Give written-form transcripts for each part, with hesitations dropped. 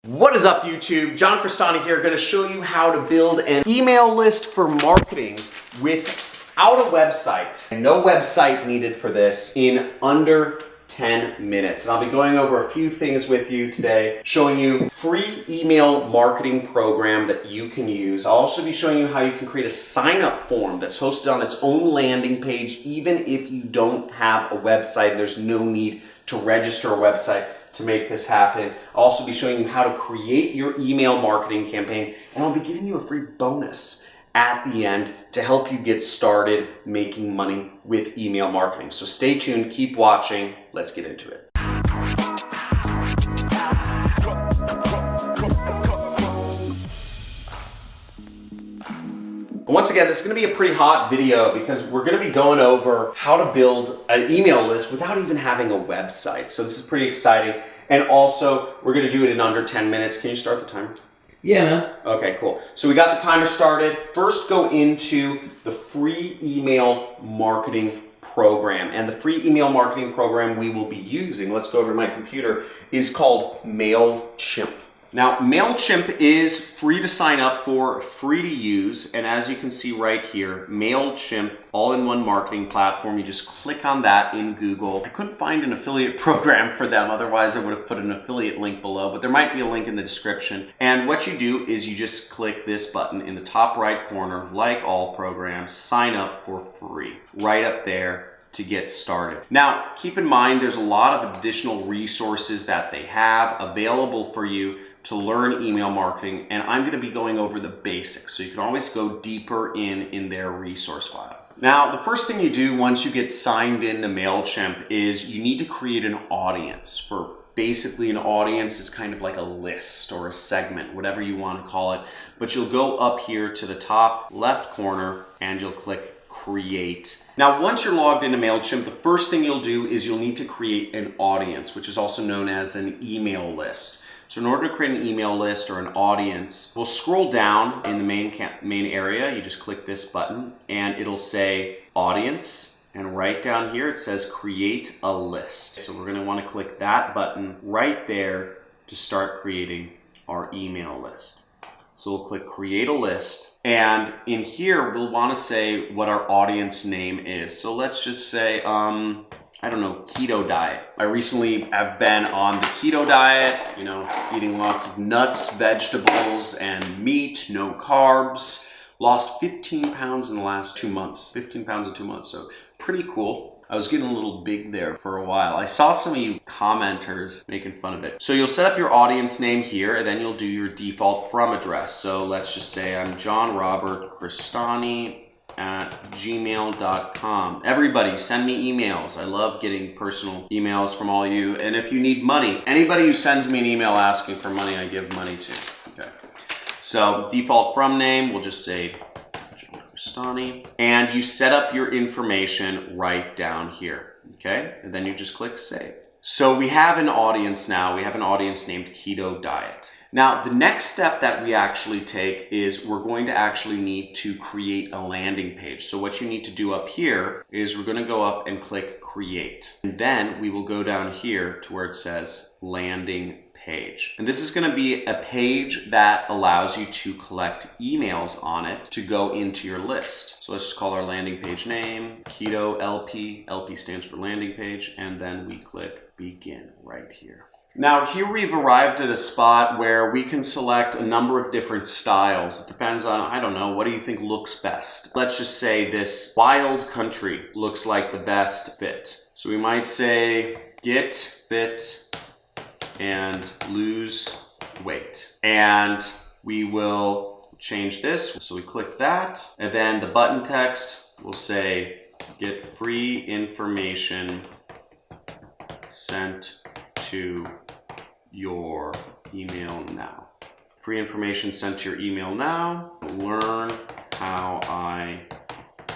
What is up, YouTube? John Cristani here, going to show you how to build an email list for marketing without a website. No website needed for this in under 10 minutes. And I'll be going over a few things with you today, showing you free email marketing program that you can use. I'll also be showing you how you can create a sign-up form that's hosted on its own landing page, even if you don't have a website. There's no need to register a website to make this happen. I'll also be showing you how to create your email marketing campaign, and I'll be giving you a free bonus at the end to help you get started making money with email marketing. So stay tuned, keep watching, let's get into it. Once again, this is going to be a pretty hot video because we're going to be going over how to build an email list without even having a website. So this is pretty exciting. And also, we're going to do it in under 10 minutes. Can you start the timer? Yeah, man. Okay, cool. So we got the timer started. First, go into the free email marketing program. And the free email marketing program we will be using, let's go over to my computer, is called MailChimp. Now, MailChimp is free to sign up for, free to use, and as you can see right here, MailChimp, all-in-one marketing platform. You just click on that in Google. I couldn't find an affiliate program for them, otherwise I would have put an affiliate link below, but there might be a link in the description. And what you do is you just click this button in the top right corner, like all programs, sign up for free, right up there to get started. Now, keep in mind, there's a lot of additional resources that they have available for you to learn email marketing, and I'm going to be going over the basics, so you can always go deeper in their resource file. Now, the first thing you do once you get signed into MailChimp is you need to create an audience. For basically, an audience is kind of like a list or a segment, whatever you want to call it, but you'll go up here to the top left corner and you'll click Create. Now, once you're logged into MailChimp, the first thing you'll do is you'll need to create an audience, which is also known as an email list. So in order to create an email list or an audience, we'll scroll down in the main area. You just click this button and it'll say audience. And right down here, it says create a list. So we're going to want to click that button right there to start creating our email list. So we'll click create a list. And in here, we'll want to say what our audience name is. So let's just say, I don't know, keto diet. I recently have been on the keto diet, you know, eating lots of nuts, vegetables, and meat, no carbs. Lost 15 pounds in the last 2 months. 15 pounds in 2 months, so pretty cool. I was getting a little big there for a while. I saw some of you commenters making fun of it. So you'll set up your audience name here, and then you'll do your default from address. So let's just say I'm John Robert Cristani at gmail.com. Everybody send me emails. I love getting personal emails from all you. And if you need money, anybody who sends me an email asking for money, I give money to. Okay. So default from name, we'll just say John Cristani. And you set up your information right down here. Okay. And then you just click save. So we have an audience now. We have an audience named Keto Diet. Now, the next step that we actually take is we're going to actually need to create a landing page. So what you need to do up here is we're going to go up and click create. And then we will go down here to where it says landing page. And this is going to be a page that allows you to collect emails on it to go into your list. So let's just call our landing page name Keto LP. LP stands for landing page. And then we click begin right here. Now here we've arrived at a spot where we can select a number of different styles. It depends on, I don't know, what do you think looks best? Let's just say this wild country looks like the best fit. So we might say get fit and lose weight. And we will change this. So we click that. And then the button text will say get free information sent to your email now. Free information sent to your email now. Learn how I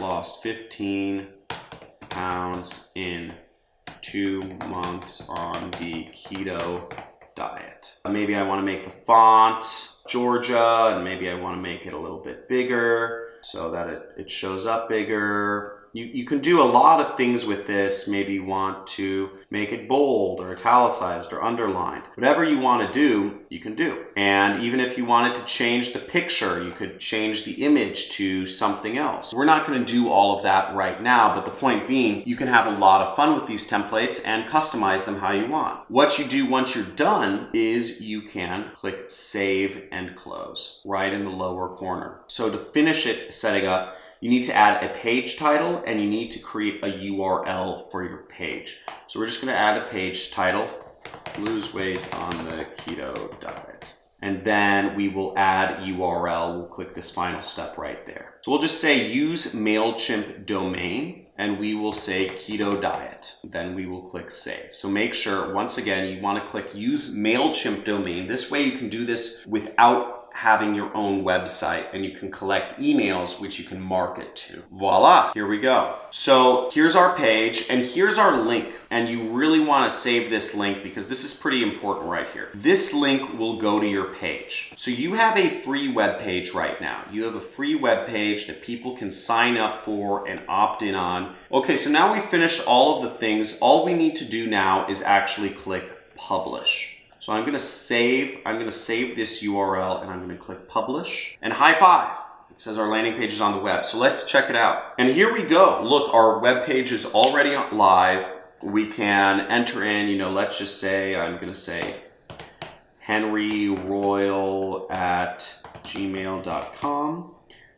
lost 15 pounds in 2 months on the keto diet. Maybe I want to make the font Georgia, and maybe I want to make it a little bit bigger so that it shows up bigger. You can do a lot of things with this. Maybe you want to make it bold or italicized or underlined. Whatever you want to do, you can do. And even if you wanted to change the picture, you could change the image to something else. We're not going to do all of that right now, but the point being, you can have a lot of fun with these templates and customize them how you want. What you do once you're done is you can click Save and Close right in the lower corner. So to finish it setting up, you need to add a page title and you need to create a URL for your page. So we're just going to add a page title, Lose Weight on the Keto Diet. And then we will add URL. We'll click this final step right there. So we'll just say use MailChimp domain and we will say Keto Diet. Then we will click Save. So make sure, once again, you want to click use MailChimp domain. This way you can do this without having your own website and you can collect emails which you can market to. Voila, here we go. So here's our page and here's our link, and you really want to save this link because this is pretty important right here. This link will go to your page. So you have a free web page right now. You have a free web page that people can sign up for and opt in on. Okay, so now we finished all of the things. All we need to do now is actually click Publish. So I'm going to save this URL and I'm going to click Publish and high five. It says our landing page is on the web. So let's check it out. And here we go. Look, our web page is already live. We can enter in, let's just say, I'm going to say henryroyal@gmail.com.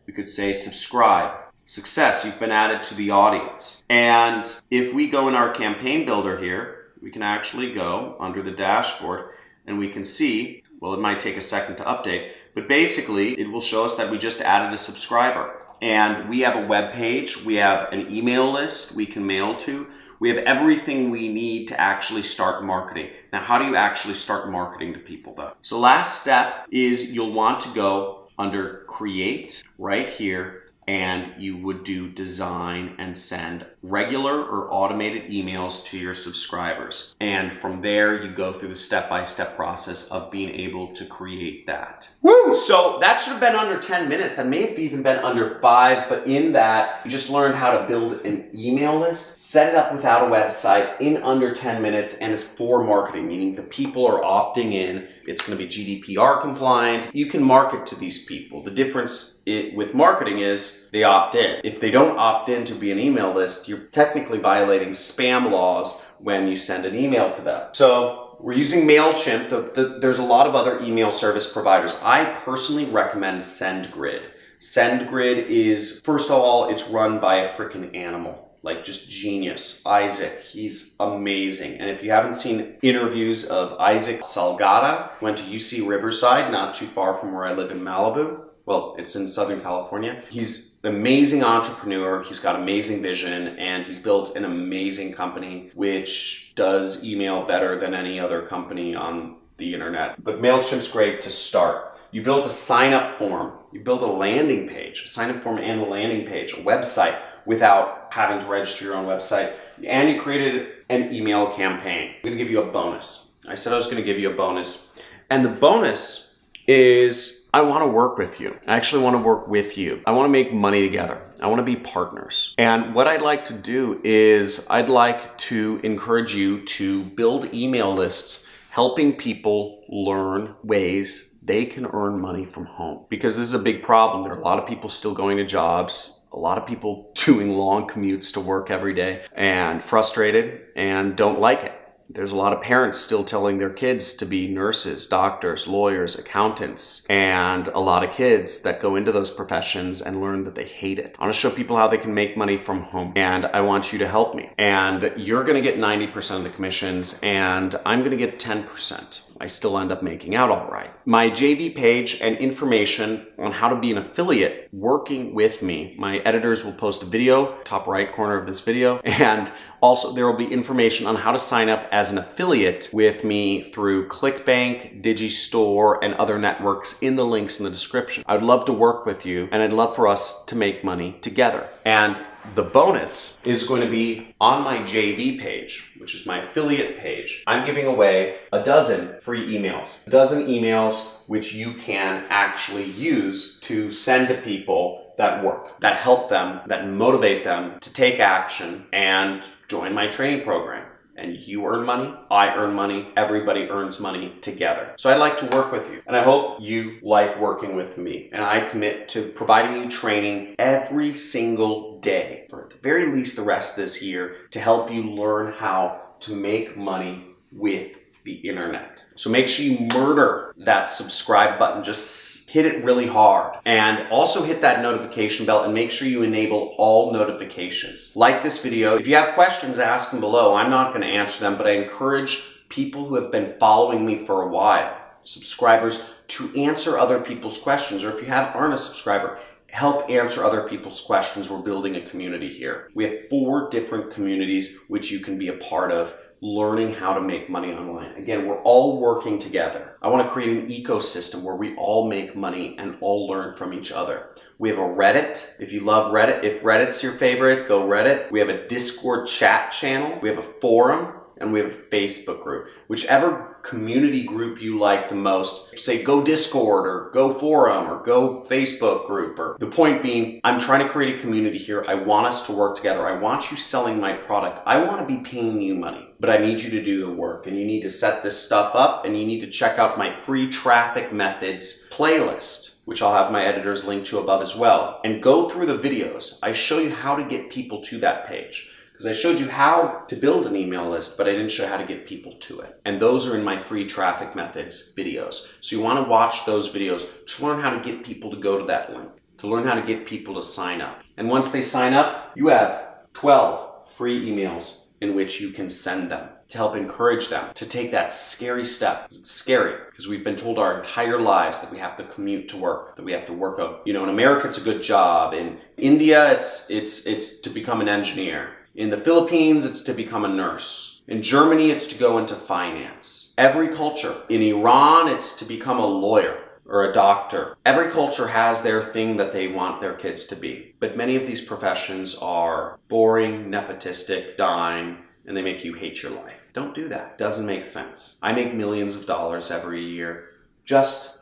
We could say subscribe. Success, you've been added to the audience. And if we go in our campaign builder here, we can actually go under the dashboard and we can see, well, it might take a second to update, but basically it will show us that we just added a subscriber. And we have a web page, we have an email list we can mail to, we have everything we need to actually start marketing. Now, how do you actually start marketing to people though? So last step is you'll want to go under Create right here, and you would do design and send regular or automated emails to your subscribers. And from there, you go through the step-by-step process of being able to create that. Woo! So that should have been under 10 minutes. That may have even been under 5, but in that, you just learned how to build an email list, set it up without a website in under 10 minutes, and it's for marketing, meaning the people are opting in. It's going to be GDPR compliant. You can market to these people. The difference with marketing is they opt in. If they don't opt in to be an email list, you're technically violating spam laws when you send an email to them. So we're using MailChimp. There's a lot of other email service providers. I personally recommend SendGrid. SendGrid is, first of all, it's run by a freaking animal. Like just genius. Isaac, he's amazing. And if you haven't seen interviews of Isaac Salgado, went to UC Riverside, not too far from where I live in Malibu. Well, it's in Southern California. He's an amazing entrepreneur. He's got amazing vision, and he's built an amazing company which does email better than any other company on the internet. But MailChimp's great to start. You build a sign-up form. You build a landing page, a sign-up form and a landing page, a website without having to register your own website. And you created an email campaign. I'm going to give you a bonus. I said I was going to give you a bonus. And the bonus is I want to work with you. I actually want to work with you. I want to make money together. I want to be partners. And what I'd like to do is I'd like to encourage you to build email lists, helping people learn ways they can earn money from home. Because this is a big problem. There are a lot of people still going to jobs, a lot of people doing long commutes to work every day and frustrated and don't like it. There's a lot of parents still telling their kids to be nurses, doctors, lawyers, accountants, and a lot of kids that go into those professions and learn that they hate it. I want to show people how they can make money from home, and I want you to help me. And you're going to get 90% of the commissions, and I'm going to get 10%. I still end up making out all right. My JV page and information on how to be an affiliate working with me. My editors will post a video, top right corner of this video, and also there will be information on how to sign up as an affiliate with me through ClickBank, Digistore, and other networks in the links in the description. I'd love to work with you, and I'd love for us to make money together. And The bonus is going to be on my JV page, which is my affiliate page. I'm giving away a dozen free emails. A dozen emails which you can actually use to send to people that work, that help them, that motivate them to take action and join my training program. And you earn money, I earn money, everybody earns money together. So I'd like to work with you, and I hope you like working with me. And I commit to providing you training every single day, for at the very least the rest of this year, to help you learn how to make money with the internet. So make sure you murder that subscribe button. Just hit it really hard. And also hit that notification bell and make sure you enable all notifications. Like this video. If you have questions, ask them below. I'm not going to answer them, but I encourage people who have been following me for a while, subscribers, to answer other people's questions. Or if you aren't a subscriber, help answer other people's questions. We're building a community here. We have 4 different communities which you can be a part of, learning how to make money online. Again, we're all working together. I want to create an ecosystem where we all make money and all learn from each other. We have a Reddit. If you love Reddit, if Reddit's your favorite, go Reddit. We have a Discord chat channel. We have a forum. And we have a Facebook group. Whichever community group you like the most, say go Discord or go forum or go Facebook group. Or the point being, I'm trying to create a community here. I want us to work together. I want you selling my product. I want to be paying you money, but I need you to do the work, and you need to set this stuff up, and you need to check out my free traffic methods playlist, which I'll have my editors link to above as well, and go through the videos. I show you how to get people to that page. Because I showed you how to build an email list, but I didn't show how to get people to it. And those are in my free traffic methods videos. So you want to watch those videos to learn how to get people to go to that link, to learn how to get people to sign up. And once they sign up, you have 12 free emails in which you can send them to help encourage them to take that scary step. It's scary because we've been told our entire lives that we have to commute to work, that we have to work out. You know, in America, it's a good job. In India, it's to become an engineer. In the Philippines, it's to become a nurse. In Germany, it's to go into finance. Every culture. In Iran, it's to become a lawyer or a doctor. Every culture has their thing that they want their kids to be. But many of these professions are boring, nepotistic, dying, and they make you hate your life. Don't do that. It doesn't make sense. I make millions of dollars every year just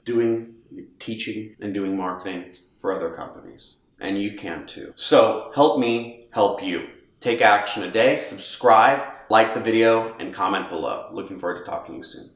teaching and doing marketing for other companies. And you can too. So help me help you. Take action today, subscribe, like the video, and comment below. Looking forward to talking to you soon.